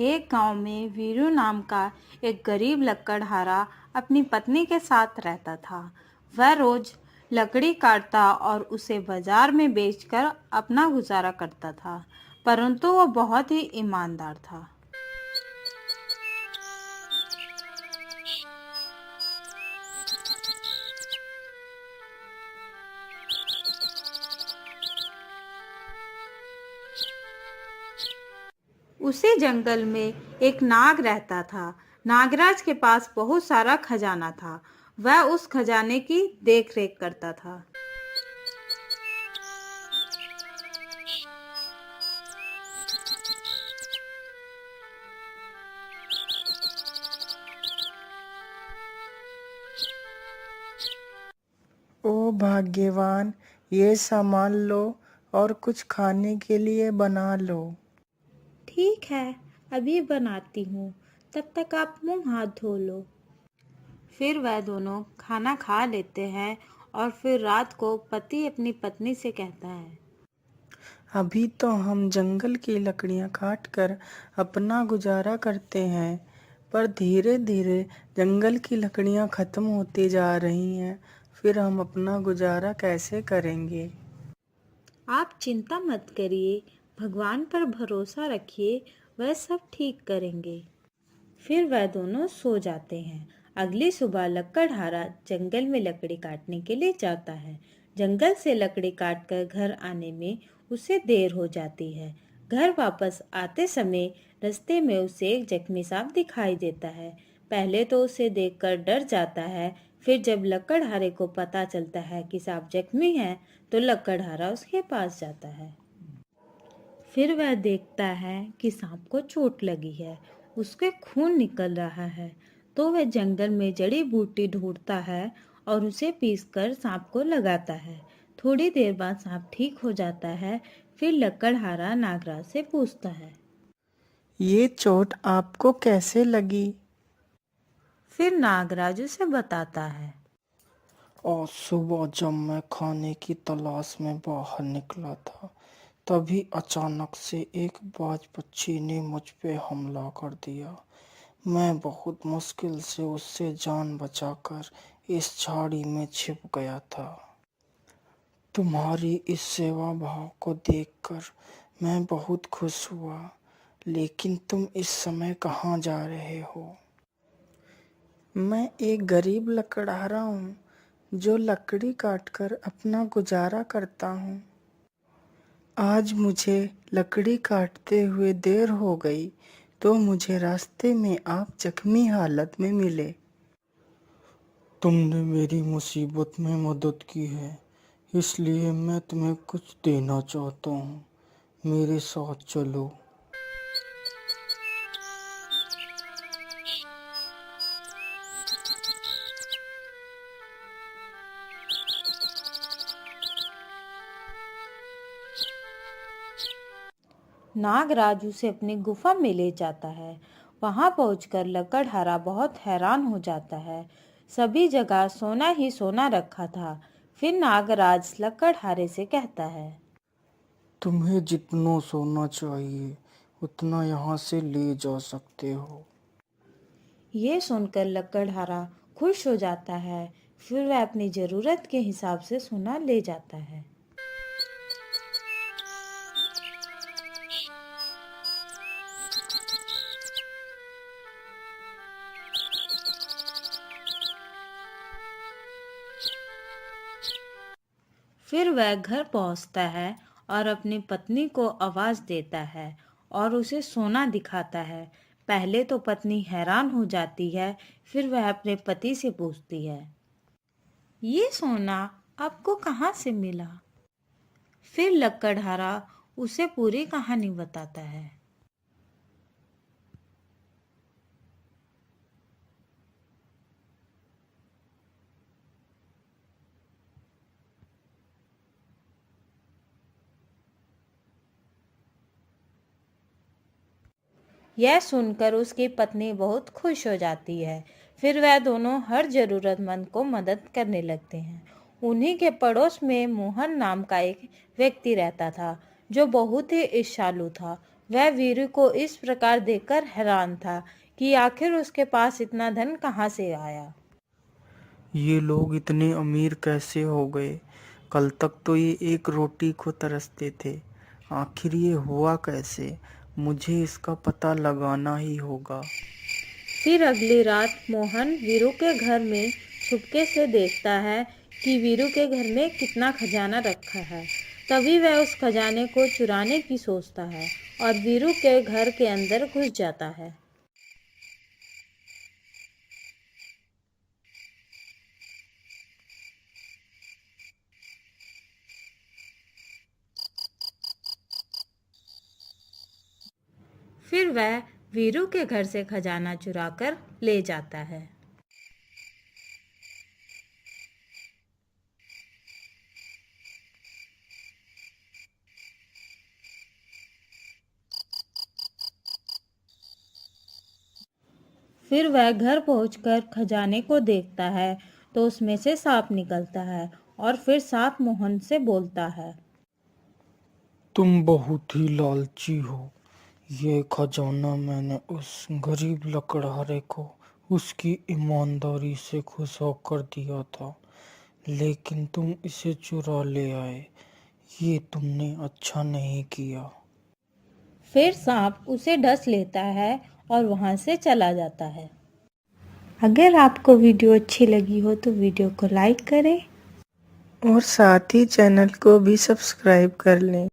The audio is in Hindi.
एक गांव में वीरू नाम का एक गरीब लकड़हारा अपनी पत्नी के साथ रहता था। वह रोज लकड़ी काटता और उसे बाजार में बेचकर अपना गुजारा करता था, परंतु वह बहुत ही ईमानदार था। उसी जंगल में एक नाग रहता था। नागराज के पास बहुत सारा खजाना था। वह उस खजाने की देखरेख करता था। ओ भाग्यवान, ये सामान लो और कुछ खाने के लिए बना लो। ठीक है, अभी बनाती हूँ, तब तक आप मुंह हाथ धो लो। फिर वह दोनों खाना खा लेते हैं और फिर रात को पति अपनी पत्नी से कहता है, अभी तो हम जंगल की लकड़ियां काट कर अपना गुजारा करते हैं, पर धीरे धीरे जंगल की लकड़ियां खत्म होती जा रही हैं। फिर हम अपना गुजारा कैसे करेंगे? आप चिंता मत करिए, भगवान पर भरोसा रखिए, वह सब ठीक करेंगे। फिर वह दोनों सो जाते हैं। अगली सुबह लकड़हारा जंगल में लकड़ी काटने के लिए जाता है। जंगल से लकड़ी काटकर घर आने में उसे देर हो जाती है। घर वापस आते समय रास्ते में उसे एक जख्मी सांप दिखाई देता है। पहले तो उसे देखकर डर जाता है, फिर जब लकड़हारे को पता चलता है कि सांप जख्मी है, तो लकड़हारा उसके पास जाता है। फिर वह देखता है कि सांप को चोट लगी है, उसके खून निकल रहा है। तो वह जंगल में जड़ी बूटी ढूंढता है और उसे पीसकर सांप को लगाता है। थोड़ी देर बाद सांप ठीक हो जाता है। फिर लकड़हारा नागराज से पूछता है, ये चोट आपको कैसे लगी? फिर नागराज उसे बताता है। और सुबह जब मैं खाने की तलाश में बाहर निकला था, तभी अचानक से एक बाज पक्षी ने मुझ पे हमला कर दिया। मैं बहुत मुश्किल से उससे जान बचाकर इस झाड़ी में छिप गया था। तुम्हारी इस सेवा भाव को देखकर मैं बहुत खुश हुआ, लेकिन तुम इस समय कहाँ जा रहे हो? मैं एक गरीब लकड़हारा हूँ, जो लकड़ी काटकर अपना गुजारा करता हूँ। आज मुझे लकड़ी काटते हुए देर हो गई, तो मुझे रास्ते में आप जख्मी हालत में मिले। तुमने मेरी मुसीबत में मदद की है, इसलिए मैं तुम्हें कुछ देना चाहता हूँ। मेरे साथ चलो। नागराज उसे अपनी गुफा में ले जाता है। वहां पहुंचकर लकड़हारा बहुत हैरान हो जाता है। सभी जगह सोना ही सोना रखा था। फिर नागराज लकड़हारे से कहता है, तुम्हें जितना सोना चाहिए, उतना यहाँ से ले जा सकते हो। ये सुनकर लकड़हारा खुश हो जाता है। फिर वह अपनी जरूरत के हिसाब से सोना ले जाता है। फिर वह घर पहुंचता है और अपनी पत्नी को आवाज देता है और उसे सोना दिखाता है। पहले तो पत्नी हैरान हो जाती है, फिर वह अपने पति से पूछती है, ये सोना आपको कहाँ से मिला? फिर लकड़हारा उसे पूरी कहानी बताता है। यह सुनकर उसकी पत्नी बहुत खुश हो जाती है। फिर वह दोनों हर जरूरतमंद को मदद करने लगते हैं। उन्हीं के पड़ोस में मोहन नाम का एक व्यक्ति रहता था, जो बहुत ही ईर्ष्यालु था। वह वीरू को इस प्रकार देखकर हैरान था कि आखिर उसके पास इतना धन कहाँ से आया। ये लोग इतने अमीर कैसे हो गए? कल तक तो ये एक रोटी को तरसते थे। आखिर ये हुआ कैसे? मुझे इसका पता लगाना ही होगा। फिर अगली रात मोहन वीरू के घर में छुपके से देखता है कि वीरू के घर में कितना खजाना रखा है। तभी वह उस खजाने को चुराने की सोचता है और वीरू के घर के अंदर घुस जाता है। फिर वह वीरू के घर से खजाना चुराकर ले जाता है। फिर वह घर पहुंचकर खजाने को देखता है तो उसमें से सांप निकलता है और फिर सांप मोहन से बोलता है। तुम बहुत ही लालची हो। ये खजाना मैंने उस गरीब लकड़हारे को उसकी ईमानदारी से खुश होकर दिया था, लेकिन तुम इसे चुरा ले आए। ये तुमने अच्छा नहीं किया। फिर सांप उसे डस लेता है और वहां से चला जाता है। अगर आपको वीडियो अच्छी लगी हो तो वीडियो को लाइक करें और साथ ही चैनल को भी सब्सक्राइब कर लें।